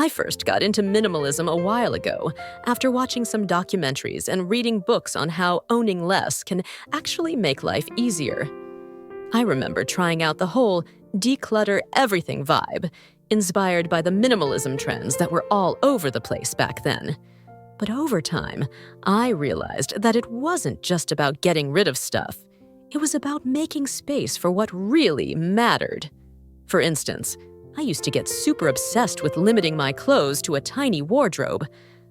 I first got into minimalism a while ago after watching some documentaries and reading books on how owning less can actually make life easier. I remember trying out the whole declutter everything vibe, inspired by the minimalism trends that were all over the place back then. But over time, I realized that it wasn't just about getting rid of stuff. It was about making space for what really mattered. For instance, I used to get super obsessed with limiting my clothes to a tiny wardrobe,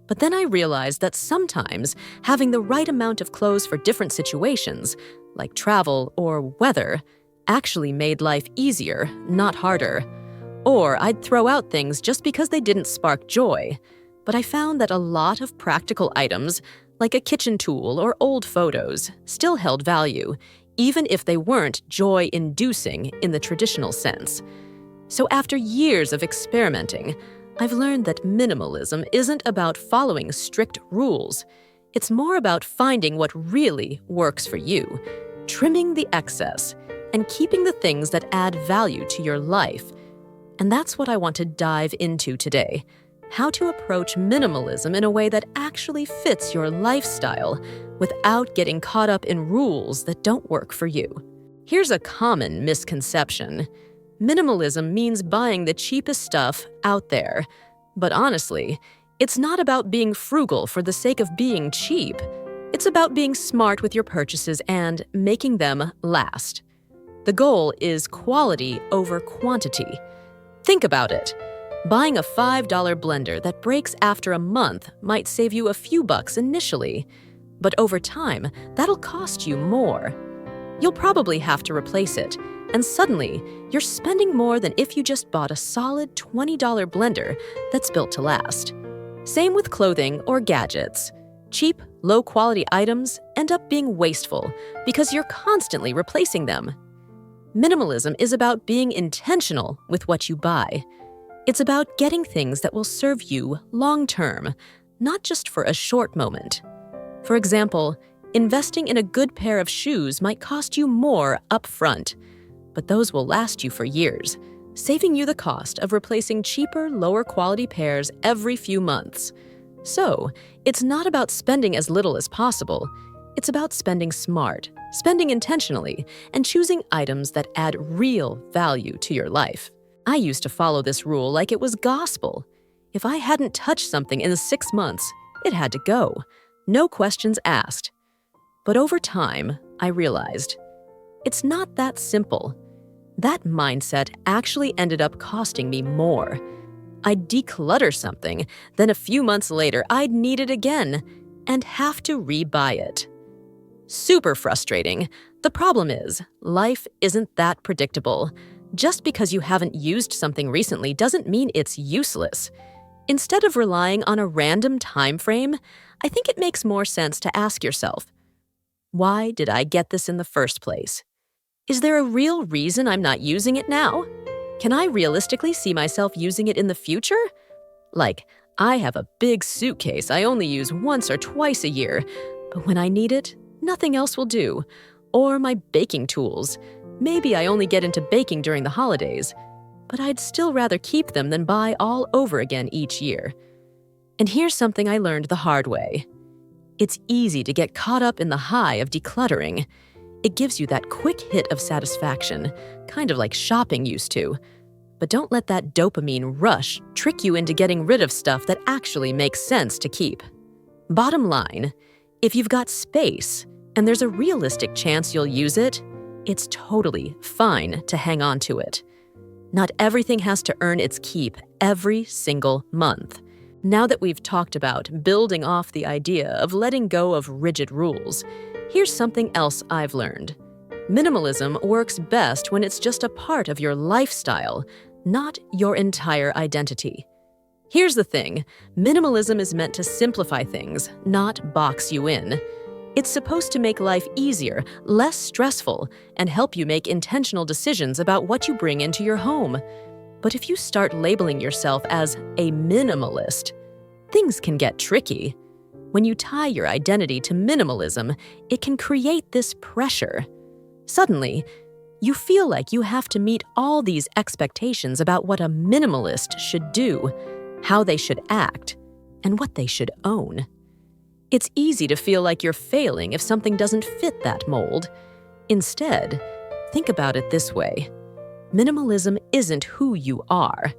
but then I realized that sometimes having the right amount of clothes for different situations, like travel or weather, actually made life easier, not harder. Or I'd throw out things just because they didn't spark joy. But I found that a lot of practical items, like a kitchen tool or old photos, still held value, even if they weren't joy-inducing in the traditional sense. So after years of experimenting, I've learned that minimalism isn't about following strict rules. It's more about finding what really works for you, trimming the excess, and keeping the things that add value to your life. And that's what I want to dive into today: how to approach minimalism in a way that actually fits your lifestyle without getting caught up in rules that don't work for you. Here's a common misconception. Minimalism means buying the cheapest stuff out there. But honestly, it's not about being frugal for the sake of being cheap. It's about being smart with your purchases and making them last. The goal is quality over quantity. Think about it. Buying a $5 blender that breaks after a month might save you a few bucks initially, but over time, that'll cost you more. You'll probably have to replace it, and suddenly, you're spending more than if you just bought a solid $20 blender that's built to last. Same with clothing or gadgets. Cheap, low-quality items end up being wasteful because you're constantly replacing them. Minimalism is about being intentional with what you buy. It's about getting things that will serve you long-term, not just for a short moment. For example, investing in a good pair of shoes might cost you more upfront, but those will last you for years, saving you the cost of replacing cheaper, lower-quality pairs every few months. So, it's not about spending as little as possible. It's about spending smart, spending intentionally, and choosing items that add real value to your life. I used to follow this rule like it was gospel. If I hadn't touched something in 6 months, it had to go. No questions asked. But over time, I realized it's not that simple. That mindset actually ended up costing me more. I'd declutter something, then a few months later, I'd need it again and have to rebuy it. Super frustrating. The problem is, life isn't that predictable. Just because you haven't used something recently doesn't mean it's useless. Instead of relying on a random time frame, I think it makes more sense to ask yourself, why did I get this in the first place? Is there a real reason I'm not using it now? Can I realistically see myself using it in the future? Like, I have a big suitcase I only use once or twice a year, but when I need it, nothing else will do. Or my baking tools. Maybe I only get into baking during the holidays, but I'd still rather keep them than buy all over again each year. And here's something I learned the hard way. It's easy to get caught up in the high of decluttering. It gives you that quick hit of satisfaction, kind of like shopping used to. But don't let that dopamine rush trick you into getting rid of stuff that actually makes sense to keep. Bottom line, if you've got space and there's a realistic chance you'll use it, it's totally fine to hang on to it. Not everything has to earn its keep every single month. Now that we've talked about building off the idea of letting go of rigid rules, here's something else I've learned. Minimalism works best when it's just a part of your lifestyle, not your entire identity. Here's the thing, minimalism is meant to simplify things, not box you in. It's supposed to make life easier, less stressful, and help you make intentional decisions about what you bring into your home. But if you start labeling yourself as a minimalist, things can get tricky. When you tie your identity to minimalism, it can create this pressure. Suddenly, you feel like you have to meet all these expectations about what a minimalist should do. how they should act, and what they should own. It's easy to feel like you're failing if something doesn't fit that mold. Instead, think about it this way. Minimalism isn't who you are.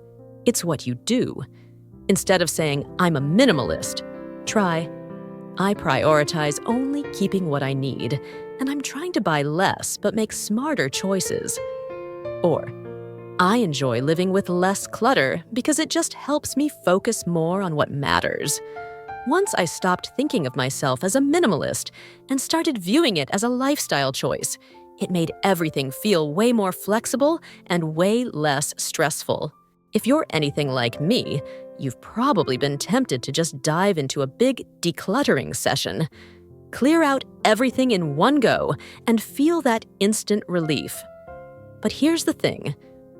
It's what you do. Instead of saying, "I'm a minimalist," try, "I prioritize only keeping what I need, and I'm trying to buy less but make smarter choices." Or, "I enjoy living with less clutter because it just helps me focus more on what matters." Once I stopped thinking of myself as a minimalist and started viewing it as a lifestyle choice, it made everything feel way more flexible and way less stressful. If you're anything like me, you've probably been tempted to just dive into a big decluttering session. Clear out everything in one go and feel that instant relief. But here's the thing.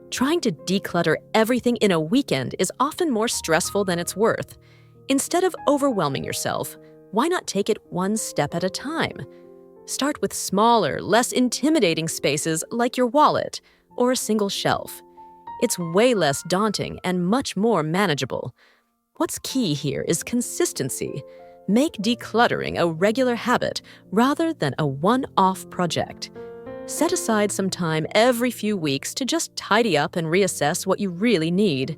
Trying to declutter everything in a weekend is often more stressful than it's worth. Instead of overwhelming yourself, why not take it one step at a time? Start with smaller, less intimidating spaces like your wallet or a single shelf. It's way less daunting and much more manageable. What's key here is consistency. Make decluttering a regular habit rather than a one-off project. Set aside some time every few weeks to just tidy up and reassess what you really need.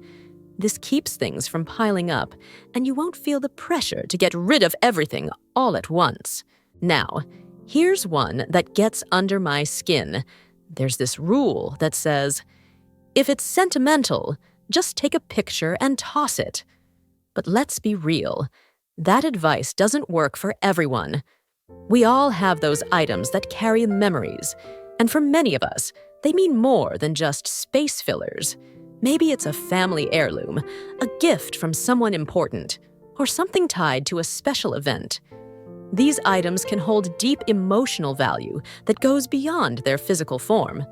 This keeps things from piling up, and you won't feel the pressure to get rid of everything all at once. Now, here's one that gets under my skin. There's this rule that says, if it's sentimental, just take a picture and toss it. But let's be real. That advice doesn't work for everyone. We all have those items that carry memories, and for many of us, they mean more than just space fillers. Maybe it's a family heirloom, a gift from someone important, or something tied to a special event. These items can hold deep emotional value that goes beyond their physical form.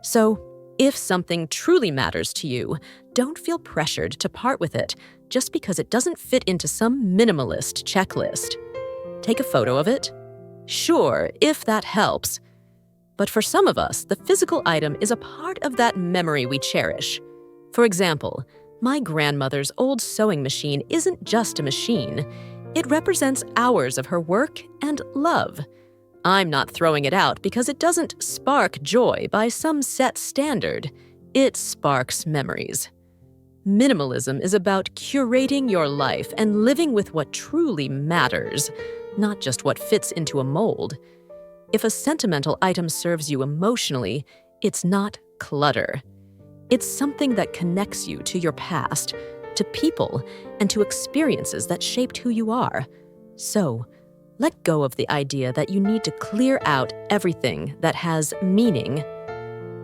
So, if something truly matters to you, don't feel pressured to part with it just because it doesn't fit into some minimalist checklist. Take a photo of it? Sure, if that helps. But for some of us, the physical item is a part of that memory we cherish. For example, my grandmother's old sewing machine isn't just a machine. It represents hours of her work and love. I'm not throwing it out because it doesn't spark joy by some set standard. It sparks memories. Minimalism is about curating your life and living with what truly matters, not just what fits into a mold. If a sentimental item serves you emotionally, it's not clutter. It's something that connects you to your past, to people, and to experiences that shaped who you are. So, let go of the idea that you need to clear out everything that has meaning.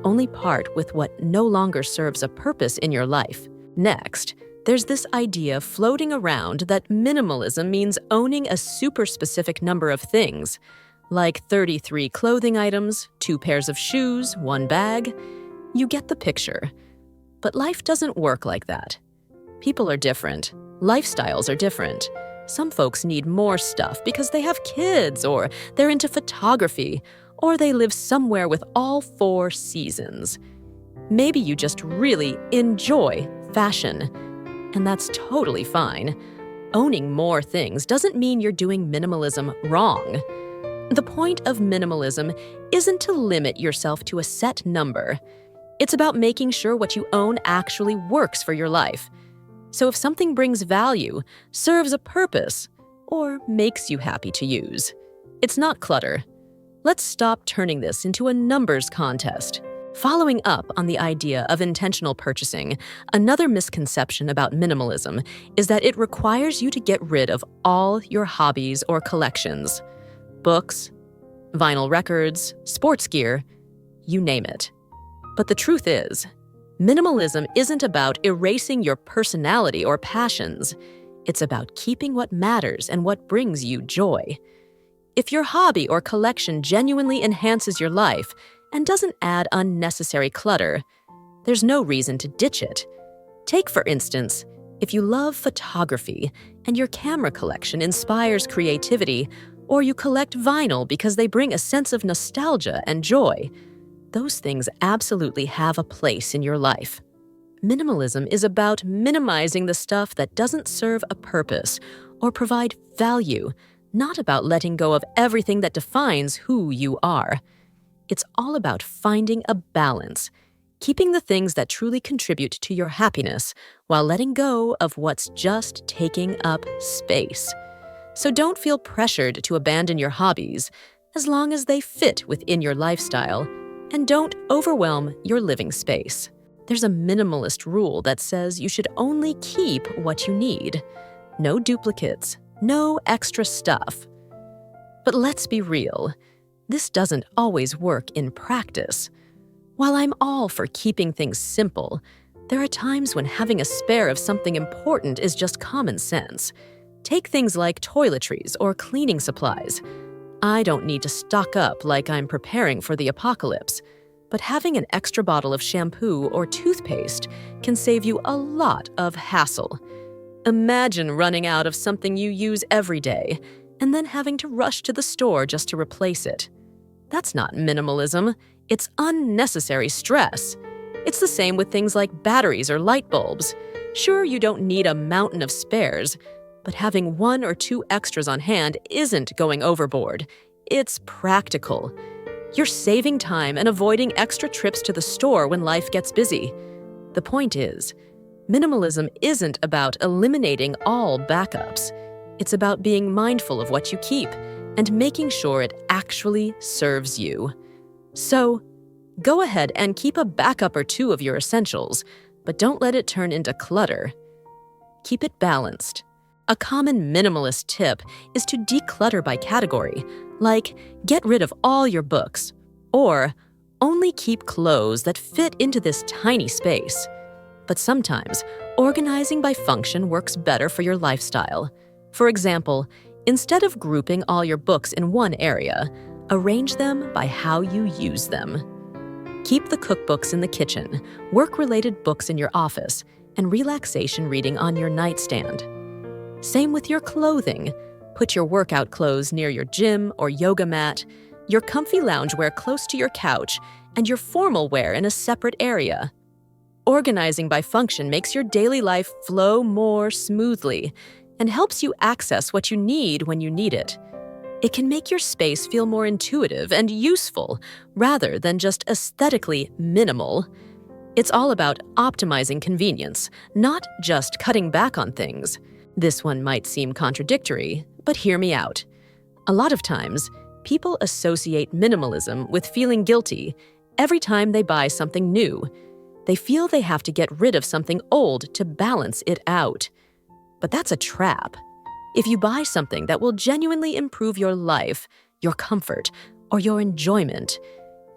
Only part with what no longer serves a purpose in your life. Next, there's this idea floating around that minimalism means owning a super specific number of things, like 33 clothing items, 2 pairs of shoes, 1 bag. You get the picture. But life doesn't work like that. People are different. Lifestyles are different. Some folks need more stuff because they have kids, or they're into photography, or they live somewhere with all 4 seasons. Maybe you just really enjoy fashion, and that's totally fine. Owning more things doesn't mean you're doing minimalism wrong. The point of minimalism isn't to limit yourself to a set number. It's about making sure what you own actually works for your life. So if something brings value, serves a purpose, or makes you happy to use, it's not clutter. Let's stop turning this into a numbers contest. Following up on the idea of intentional purchasing, another misconception about minimalism is that it requires you to get rid of all your hobbies or collections. Books, vinyl records, sports gear, you name it. But the truth is, minimalism isn't about erasing your personality or passions. It's about keeping what matters and what brings you joy. If your hobby or collection genuinely enhances your life and doesn't add unnecessary clutter, there's no reason to ditch it. Take, for instance, if you love photography and your camera collection inspires creativity, or you collect vinyl because they bring a sense of nostalgia and joy, those things absolutely have a place in your life. Minimalism is about minimizing the stuff that doesn't serve a purpose or provide value, not about letting go of everything that defines who you are. It's all about finding a balance, keeping the things that truly contribute to your happiness while letting go of what's just taking up space. So don't feel pressured to abandon your hobbies as long as they fit within your lifestyle, and don't overwhelm your living space. There's a minimalist rule that says you should only keep what you need. No duplicates, no extra stuff. But let's be real, this doesn't always work in practice. While I'm all for keeping things simple, there are times when having a spare of something important is just common sense. Take things like toiletries or cleaning supplies. I don't need to stock up like I'm preparing for the apocalypse, but having an extra bottle of shampoo or toothpaste can save you a lot of hassle. Imagine running out of something you use every day and then having to rush to the store just to replace it. That's not minimalism, it's unnecessary stress. It's the same with things like batteries or light bulbs. Sure, you don't need a mountain of spares, but having 1 or 2 extras on hand isn't going overboard. It's practical. You're saving time and avoiding extra trips to the store when life gets busy. The point is, minimalism isn't about eliminating all backups. It's about being mindful of what you keep and making sure it actually serves you. So, go ahead and keep a backup or 2 of your essentials, but don't let it turn into clutter. Keep it balanced. A common minimalist tip is to declutter by category, like get rid of all your books, or only keep clothes that fit into this tiny space. But sometimes, organizing by function works better for your lifestyle. For example, instead of grouping all your books in one area, arrange them by how you use them. Keep the cookbooks in the kitchen, work-related books in your office, and relaxation reading on your nightstand. Same with your clothing. Put your workout clothes near your gym or yoga mat, your comfy loungewear close to your couch, and your formal wear in a separate area. Organizing by function makes your daily life flow more smoothly and helps you access what you need when you need it. It can make your space feel more intuitive and useful rather than just aesthetically minimal. It's all about optimizing convenience, not just cutting back on things. This one might seem contradictory, but hear me out. A lot of times, people associate minimalism with feeling guilty every time they buy something new. They feel they have to get rid of something old to balance it out. But that's a trap. If you buy something that will genuinely improve your life, your comfort, or your enjoyment,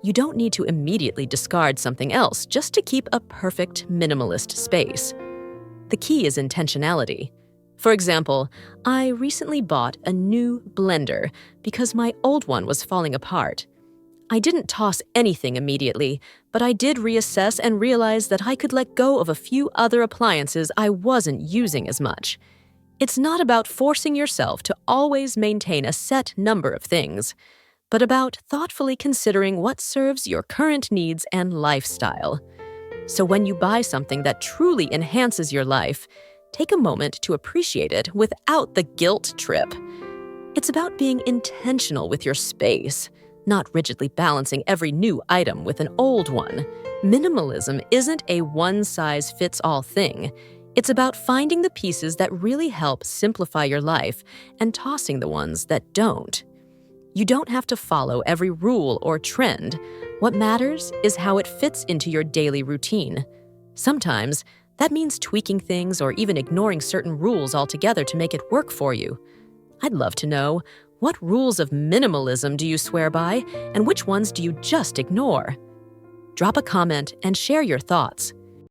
you don't need to immediately discard something else just to keep a perfect minimalist space. The key is intentionality. For example, I recently bought a new blender because my old one was falling apart. I didn't toss anything immediately, but I did reassess and realize that I could let go of a few other appliances I wasn't using as much. It's not about forcing yourself to always maintain a set number of things, but about thoughtfully considering what serves your current needs and lifestyle. So when you buy something that truly enhances your life, take a moment to appreciate it without the guilt trip. It's about being intentional with your space, not rigidly balancing every new item with an old one. Minimalism isn't a one-size-fits-all thing. It's about finding the pieces that really help simplify your life and tossing the ones that don't. You don't have to follow every rule or trend. What matters is how it fits into your daily routine. Sometimes, that means tweaking things or even ignoring certain rules altogether to make it work for you. I'd love to know, what rules of minimalism do you swear by, and which ones do you just ignore? Drop a comment and share your thoughts.